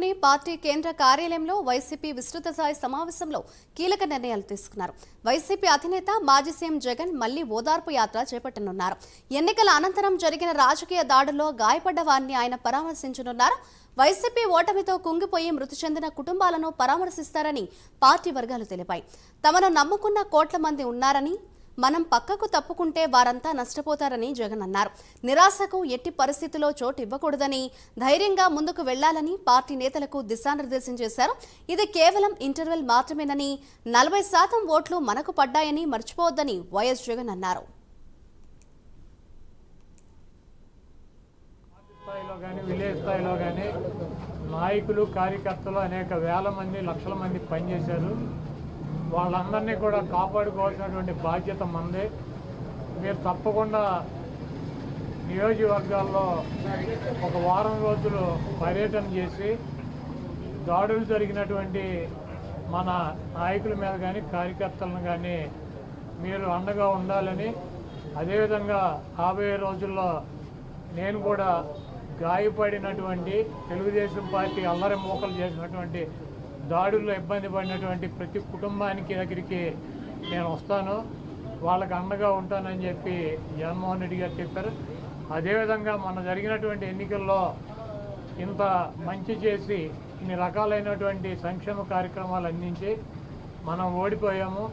తాడేపల్లిలోని పార్టీ కేంద్ర కార్యాలయంలో వైసీపీ విస్తృత స్థాయి సమావేశంలో కీలక నిర్ణయాలు తీసుకున్నారు. వైసీపీ అధినేత మాజీ సీఎం జగన్ మళ్లీ ఓదార్పు యాత్ర చేపట్టనున్నారు. ఎన్నికల అనంతరం జరిగిన రాజకీయ దాడుల్లో గాయపడ్డ వారిని ఆయన పరామర్శించనున్నారు. వైసీపీ ఓటమితో కుంగిపోయి మృతి చెందిన కుటుంబాలను పరామర్శిస్తారని పార్టీ వర్గాలు తెలిపాయి. తమను నమ్ముకున్న కోట్ల మంది ఉన్నారని, మనం పక్కకు తప్పుకుంటే వారంతా నష్టపోతారని జగన్ అన్నారు. నిరాశకు ఎట్టి పరిస్థితుల్లో చోటు ఇవ్వకూడదని, ధైర్యంగా ముందుకు వెళ్లాలని పార్టీ నేతలకు దిశానిర్దేశం చేశారు. ఇది కేవలం ఇంటర్వెల్ మాత్రమేనని, 40% ఓట్లు మనకు పడ్డాయని మర్చిపోవద్దని వైఎస్ జగన్ అన్నారు. నాయకులు, కార్యకర్తలు అనేక వేల మంది, లక్షల మంది పనిచేశారు. వాళ్ళందరినీ కూడా కాపాడుకోవాల్సినటువంటి బాధ్యత మనదే. మీరు తప్పకుండా నియోజకవర్గాల్లో ఒక వారం రోజులు పర్యటన చేసి దాడులు జరిగినటువంటి మన నాయకుల మీద కానీ, కార్యకర్తలను కానీ మీరు అండగా ఉండాలని, అదేవిధంగా రాబోయే రోజుల్లో నేను కూడా గాయపడినటువంటి తెలుగుదేశం పార్టీ అల్లరి మూకలు చేసినటువంటి దాడుల్లో ఇబ్బంది పడినటువంటి ప్రతి కుటుంబానికి దగ్గరికి నేను వస్తాను, వాళ్ళకి అండగా ఉంటానని చెప్పి జగన్మోహన్ రెడ్డి గారు చెప్పారు. అదేవిధంగా మన జరిగినటువంటి ఎన్నికల్లో ఇంత మంచి చేసి ఇన్ని రకాలైనటువంటి సంక్షేమ కార్యక్రమాలు అందించి మనం ఓడిపోయాము.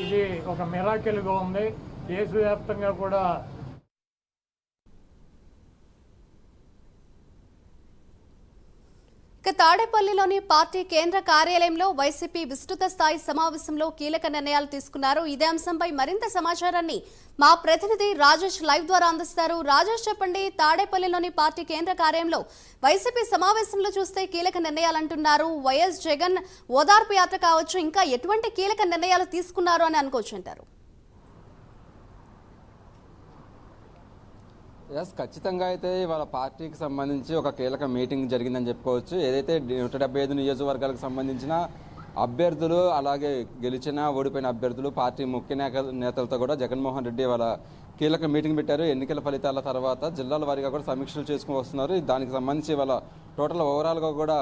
ఇది ఒక మిరాకిల్గా ఉంది. దేశవ్యాప్తంగా కూడా తాడేపల్లిలోని పార్టీ కేంద్ర కార్యాలయంలో వైసీపీ విస్తృత స్థాయి సమావేశంలో కీలక నిర్ణయాలు తీసుకున్నారు. ఇదే అంశంపై మరింత సమాచారాన్ని మా ప్రతినిధి రాజేష్ లైవ్ ద్వారా అందిస్తారు. రాజేష్, చెప్పండి, తాడేపల్లిలోని పార్టీ కేంద్ర కార్యాలయంలో వైసీపీ సమావేశంలో చూస్తే కీలక నిర్ణయాలు అంటున్నారు. వైఎస్ జగన్ ఓదార్పు యాత్ర కావచ్చు, ఇంకా ఎటువంటి కీలక నిర్ణయాలు తీసుకున్నారు అని అనుకోవచ్చు అంటారు? ఖచ్చితంగా అయితే ఇవాళ పార్టీకి సంబంధించి ఒక కీలక మీటింగ్ జరిగిందని చెప్పుకోవచ్చు. ఏదైతే 175 నియోజకవర్గాలకు సంబంధించిన అభ్యర్థులు, అలాగే గెలిచిన ఓడిపోయిన అభ్యర్థులు, పార్టీ ముఖ్య నేతలతో కూడా జగన్మోహన్ రెడ్డి ఇవాళ కీలక మీటింగ్ పెట్టారు. ఎన్నికల ఫలితాల తర్వాత జిల్లాల వారీగా కూడా సమీక్షలు చేసుకుని వస్తున్నారు. దానికి సంబంధించి ఇవాళ టోటల్ ఓవరాల్గా కూడా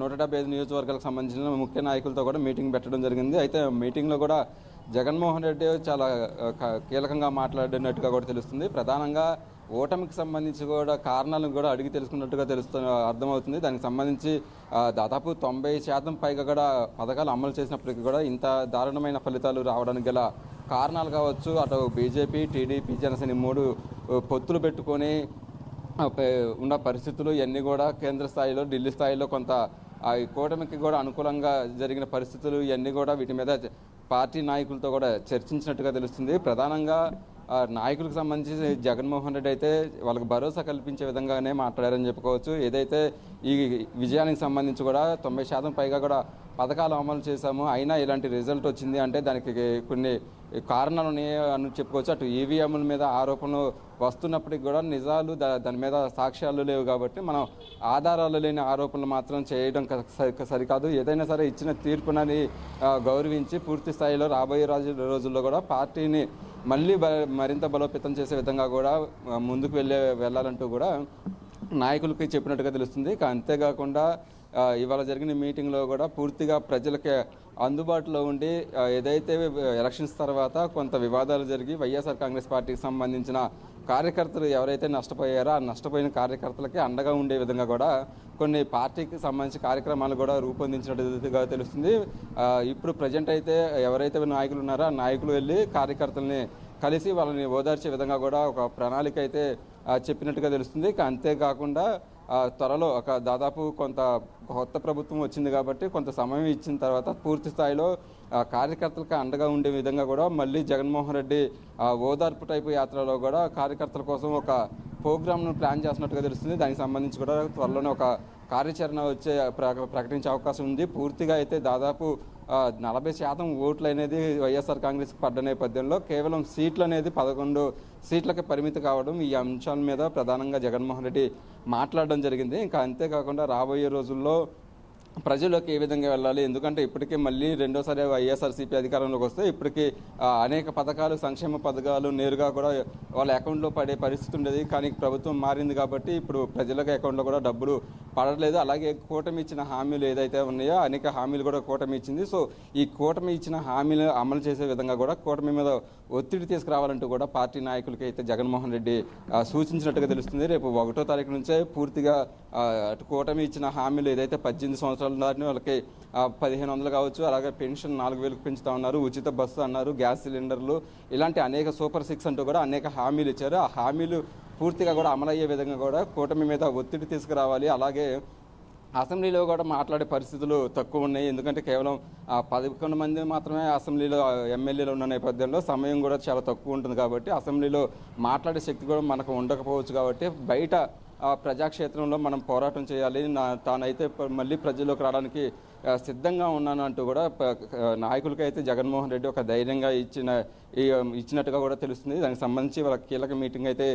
175 నియోజకవర్గాలకు సంబంధించిన ముఖ్య నాయకులతో కూడా మీటింగ్ పెట్టడం జరిగింది. అయితే మీటింగ్లో కూడా జగన్మోహన్ రెడ్డి చాలా కీలకంగా మాట్లాడినట్టుగా కూడా తెలుస్తుంది. ప్రధానంగా ఓటమికి సంబంధించి కూడా కారణాలను కూడా అడిగి తెలుసుకున్నట్టుగా అర్థమవుతుంది. దానికి సంబంధించి దాదాపు 90% పైగా కూడా పథకాలు అమలు చేసినప్పటికీ కూడా ఇంత దారుణమైన ఫలితాలు రావడానికి గల కారణాలు కావచ్చు. అటు బీజేపీ, టీడీపీ, జనసేన 3 పొత్తులు పెట్టుకొని ఉన్న పరిస్థితులు ఇవన్నీ కూడా కేంద్ర స్థాయిలో, ఢిల్లీ స్థాయిలో కొంత ఈ కూటమికి కూడా అనుకూలంగా జరిగిన పరిస్థితులు ఇవన్నీ కూడా వీటి మీద పార్టీ నాయకులతో కూడా చర్చించినట్టుగా తెలుస్తుంది. ప్రధానంగా నాయకులకు సంబంధించి జగన్మోహన్ రెడ్డి అయితే వాళ్ళకి భరోసా కల్పించే విధంగానే మాట్లాడారని చెప్పుకోవచ్చు. ఏదైతే ఈ విజయానికి సంబంధించి కూడా 90% పైగా కూడా పథకాలు అమలు చేశాము, అయినా ఇలాంటి రిజల్ట్ వచ్చింది అంటే దానికి కొన్ని కారణాలు ఉన్నాయి అని చెప్పుకోవచ్చు. అటు ఈవీఎంల మీద ఆరోపణలు వస్తున్నప్పటికీ కూడా నిజాలు దాని మీద సాక్ష్యాలు లేవు కాబట్టి మనం ఆధారాలు లేని ఆరోపణలు మాత్రం చేయడం సరికాదు. ఏదైనా సరే ఇచ్చిన తీర్పునని గౌరవించి పూర్తి స్థాయిలో రాబోయే రోజుల్లో కూడా పార్టీని మళ్ళీ మరింత బలోపేతం చేసే విధంగా కూడా ముందుకు వెళ్ళాలంటూ కూడా నాయకులకి చెప్పినట్టుగా తెలుస్తుంది. అంతేకాకుండా ఇవాళ జరిగిన మీటింగ్లో కూడా పూర్తిగా ప్రజలకి అందుబాటులో ఉండి ఏదైతే ఎలక్షన్స్ తర్వాత కొంత వివాదాలు జరిగి వైఎస్ఆర్ కాంగ్రెస్ పార్టీకి సంబంధించిన కార్యకర్తలు ఎవరైతే నష్టపోయారో ఆ నష్టపోయిన కార్యకర్తలకి అండగా ఉండే విధంగా కూడా కొన్ని పార్టీకి సంబంధించిన కార్యక్రమాలు కూడా రూపొందించినట్టుగా తెలుస్తుంది. ఇప్పుడు ప్రజెంట్ అయితే ఎవరైతే నాయకులు ఉన్నారో ఆ నాయకులు వెళ్ళి కార్యకర్తల్ని కలిసి వాళ్ళని ఓదార్చే విధంగా కూడా ఒక ప్రణాళిక అయితే చెప్పినట్టుగా తెలుస్తుంది. అంతేకాకుండా త్వరలో దాదాపు కొంత కొత్త ప్రభుత్వం వచ్చింది కాబట్టి కొంత సమయం ఇచ్చిన తర్వాత పూర్తి స్థాయిలో కార్యకర్తలకు అండగా ఉండే విధంగా కూడా మళ్ళీ జగన్మోహన్ రెడ్డి ఓదార్పు టైపు యాత్రలో కూడా కార్యకర్తల కోసం ఒక ప్రోగ్రామ్ను ప్లాన్ చేస్తున్నట్టుగా తెలుస్తుంది. దానికి సంబంధించి కూడా త్వరలోనే ఒక కార్యాచరణ ప్రకటించే అవకాశం ఉంది. పూర్తిగా అయితే దాదాపు 40% ఓట్లు అనేది వైఎస్ఆర్ కాంగ్రెస్కి పడ్డ నేపథ్యంలో కేవలం సీట్లు అనేది 11 సీట్లకి పరిమితి కావడం, ఈ అంశాల మీద ప్రధానంగా జగన్మోహన్ రెడ్డి మాట్లాడడం జరిగింది. ఇంకా అంతేకాకుండా రాబోయే రోజుల్లో ప్రజల్లోకి ఏ విధంగా వెళ్ళాలి, ఎందుకంటే ఇప్పటికే మళ్ళీ రెండోసారి వైఎస్ఆర్సీపీ అధికారంలోకి వస్తే ఇప్పటికీ అనేక పథకాలు, సంక్షేమ పథకాలు నేరుగా కూడా వాళ్ళ అకౌంట్లో పడే పరిస్థితి ఉండేది. కానీ ప్రభుత్వం మారింది కాబట్టి ఇప్పుడు ప్రజలకు అకౌంట్లో కూడా డబ్బులు పడలేదు. అలాగే కూటమి ఇచ్చిన హామీలు ఏదైతే ఉన్నాయో అనేక హామీలు కూడా కూటమి ఇచ్చింది. సో ఈ కూటమి ఇచ్చిన హామీలు అమలు చేసే విధంగా కూడా కూటమి మీద ఒత్తిడి తీసుకురావాలంటూ కూడా పార్టీ నాయకులకి అయితే జగన్మోహన్ రెడ్డి సూచించినట్టుగా తెలుస్తుంది. రేపు 1వ తారీఖు నుంచే పూర్తిగా అటు కూటమి ఇచ్చిన హామీలు ఏదైతే 18 సంవత్సరాల దాటిన వాళ్ళకి 1500 కావచ్చు, అలాగే పెన్షన్ 4000కు పెంచుతా ఉన్నారు, ఉచిత బస్సు అన్నారు, గ్యాస్ సిలిండర్లు, ఇలాంటి అనేక సూపర్ 6 అంటూ కూడా అనేక హామీలు ఇచ్చారు. ఆ హామీలు పూర్తిగా కూడా అమలయ్యే విధంగా కూడా కూటమి మీద ఒత్తిడి తీసుకురావాలి. అలాగే అసెంబ్లీలో కూడా మాట్లాడే పరిస్థితులు తక్కువ ఉన్నాయి. ఎందుకంటే కేవలం 11 మంది మాత్రమే అసెంబ్లీలో ఎమ్మెల్యేలు ఉన్న నేపథ్యంలో సమయం కూడా చాలా తక్కువ ఉంటుంది కాబట్టి అసెంబ్లీలో మాట్లాడే శక్తి కూడా మనకు ఉండకపోవచ్చు. కాబట్టి బయట ప్రజాక్షేత్రంలో మనం పోరాటం చేయాలి, తానైతే మళ్ళీ ప్రజల్లోకి రావడానికి సిద్ధంగా ఉన్నాను అంటూ కూడా నాయకులకైతే జగన్మోహన్ రెడ్డి ఒక ధైర్యంగా ఇచ్చినట్టుగా కూడా తెలుస్తుంది. దానికి సంబంధించి వాళ్ళ కీలక మీటింగ్ అయితే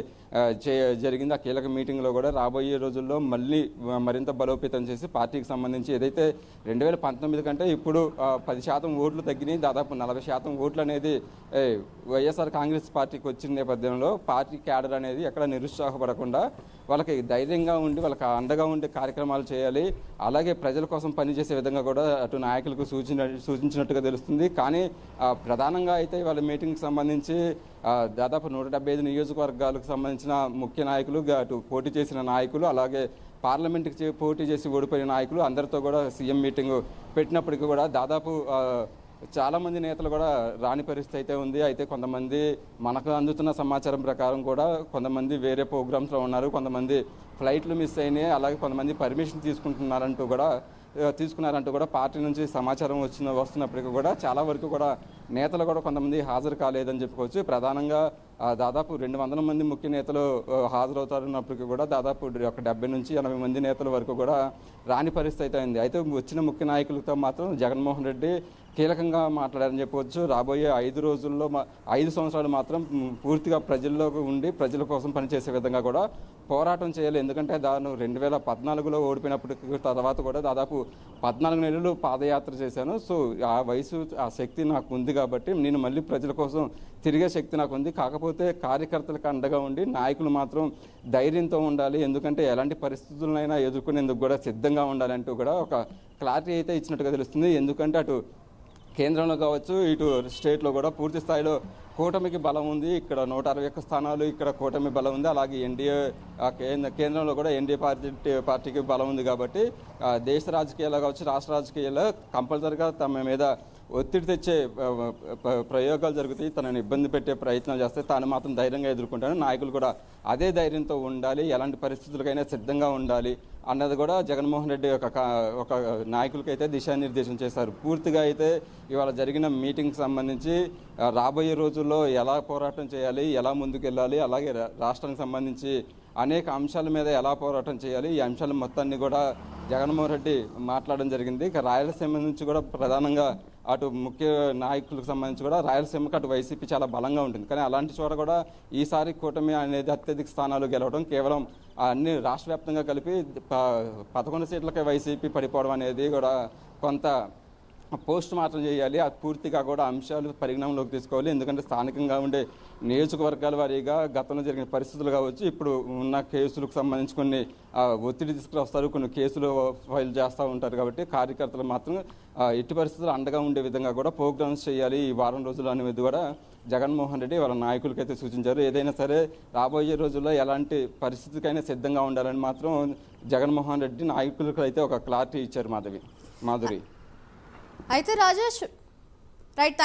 జరిగింది. ఆ కీలక మీటింగ్లో కూడా రాబోయే రోజుల్లో మళ్ళీ మరింత బలోపేతం చేసి పార్టీకి సంబంధించి ఏదైతే 2019 కంటే ఇప్పుడు 10% ఓట్లు తగ్గినాయి, దాదాపు 40% ఓట్లు అనేది వైఎస్ఆర్ కాంగ్రెస్ పార్టీకి వచ్చిన నేపథ్యంలో పార్టీ క్యాడర్ అనేది ఎక్కడ నిరుత్సాహపడకుండా వాళ్ళకి ధైర్యంగా ఉండి వాళ్ళకి అండగా ఉండే కార్యక్రమాలు చేయాలి. అలాగే ప్రజల కోసం పనిచేసే విధంగా కూడా అటు నాయకులకు సూచించినట్టుగా తెలుస్తుంది. కానీ ప్రధానంగా అయితే వాళ్ళ మీటింగ్కి సంబంధించి దాదాపు 175 నియోజకవర్గాలకు సంబంధించిన ముఖ్య నాయకులు, అటు పోటీ చేసిన నాయకులు, అలాగే పార్లమెంట్కి పోటీ చేసి ఓడిపోయిన నాయకులు అందరితో కూడా సీఎం మీటింగ్ పెట్టినప్పటికీ కూడా దాదాపు చాలామంది నేతలు కూడా రాని పరిస్థితి అయితే ఉంది. అయితే కొంతమంది మనకు అందుతున్న సమాచారం ప్రకారం కూడా కొంతమంది వేరే ప్రోగ్రామ్స్లో ఉన్నారు, కొంతమంది ఫ్లైట్లు మిస్ అయినాయి, అలాగే కొంతమంది పర్మిషన్ తీసుకున్నారంటూ కూడా పార్టీ నుంచి సమాచారం వస్తున్నప్పటికీ కూడా చాలా వరకు కూడా నేతలు కూడా కొంతమంది హాజరు కాలేదని చెప్పుకోవచ్చు. ప్రధానంగా దాదాపు 200 మంది ముఖ్య నేతలు హాజరవుతారన్నప్పటికీ కూడా దాదాపు 70 నుంచి 80 మంది నేతల వరకు కూడా రాని పరిస్థితి అయితే అయింది. అయితే వచ్చిన ముఖ్య నాయకులతో మాత్రం జగన్మోహన్ రెడ్డి కీలకంగా మాట్లాడారని చెప్పవచ్చు. రాబోయే 5 సంవత్సరాలు మాత్రం పూర్తిగా ప్రజల్లో ఉండి ప్రజల కోసం పనిచేసే విధంగా కూడా పోరాటం చేయాలి. ఎందుకంటే దాన్ని 2014లో ఓడిపోయినప్పటికీ తర్వాత కూడా దాదాపు 14 నెలలు పాదయాత్ర చేశాను. సో ఆ వయసు, ఆ శక్తి నాకు ఉంది కాబట్టి నేను మళ్ళీ ప్రజల కోసం తిరిగే శక్తి నాకు ఉంది. కాకపోతే కార్యకర్తలకు అండగా ఉండి నాయకులు మాత్రం ధైర్యంతో ఉండాలి, ఎందుకంటే ఎలాంటి పరిస్థితులనైనా ఎదుర్కొనేందుకు కూడా సిద్ధంగా ఉండాలంటూ కూడా ఒక క్లారిటీ అయితే ఇచ్చినట్టుగా తెలుస్తుంది. ఎందుకంటే అటు కేంద్రంలో కావచ్చు, ఇటు స్టేట్లో కూడా పూర్తి స్థాయిలో కూటమికి బలం ఉంది. ఇక్కడ 161 స్థానాలు ఇక్కడ కూటమి బలం ఉంది. అలాగే ఎన్డీఏ కేంద్రంలో కూడా ఎన్డీఏ పార్టీకి బలం ఉంది. కాబట్టి దేశ రాజకీయాల్లో కావచ్చు, రాష్ట్ర రాజకీయాల్లో కంపల్సరీగా తమ మీద ఒత్తిడి తెచ్చే ప్రయోగాలు జరుగుతాయి, తనని ఇబ్బంది పెట్టే ప్రయత్నాలు చేస్తే తాను మాత్రం ధైర్యంగా ఎదుర్కొంటాను. నాయకులు కూడా అదే ధైర్యంతో ఉండాలి, ఎలాంటి పరిస్థితులకైనా సిద్ధంగా ఉండాలి అన్నది కూడా జగన్మోహన్ రెడ్డి ఒక నాయకులకైతే దిశానిర్దేశం చేశారు. పూర్తిగా అయితే ఇవాళ జరిగిన మీటింగ్కి సంబంధించి రాబోయే రోజుల్లో ఎలా పోరాటం చేయాలి, ఎలా ముందుకెళ్ళాలి, అలాగే రాష్ట్రానికి సంబంధించి అనేక అంశాల మీద ఎలా పోరాటం చేయాలి, ఈ అంశాల మొత్తాన్ని కూడా జగన్మోహన్ రెడ్డి మాట్లాడడం జరిగింది. ఇక రాయలసీమ నుంచి కూడా ప్రధానంగా అటు ముఖ్య నాయకులకు సంబంధించి కూడా రాయలసీమకు అటు వైసీపీ చాలా బలంగా ఉంటుంది. కానీ అలాంటి చోట కూడా ఈసారి కూటమి అనేది అత్యధిక స్థానాలు గెలవడం, కేవలం అన్ని రాష్ట్ర వ్యాప్తంగా కలిపి 11 సీట్లకే వైసీపీ పడిపోవడం అనేది కూడా కొంత పోస్ట్ మార్టం చేయాలి. అది పూర్తిగా కూడా అంశాలు పరిగణనలోకి తీసుకోవాలి. ఎందుకంటే స్థానికంగా ఉండే నియోజకవర్గాల వారీగా గతంలో జరిగిన పరిస్థితులు కావచ్చు, ఇప్పుడు ఉన్న కేసులకు సంబంధించి కొన్ని ఒత్తిడి తీసుకువస్తారు, కొన్ని కేసులు ఫైల్ చేస్తూ ఉంటారు. కాబట్టి కార్యకర్తలు మాత్రం ఎట్టి పరిస్థితులు అండగా ఉండే విధంగా కూడా ప్రోగ్రామ్స్ చేయాలి ఈ వారం రోజులు అనేది కూడా జగన్మోహన్ రెడ్డి వాళ్ళ నాయకులకైతే సూచించారు. ఏదైనా సరే రాబోయే రోజుల్లో ఎలాంటి పరిస్థితికైనా సిద్ధంగా ఉండాలని మాత్రం జగన్మోహన్ రెడ్డి నాయకులకు అయితే ఒక క్లారిటీ ఇచ్చారు. మాధురి అయితే రాజేష్, రైట్, థ్యాంక్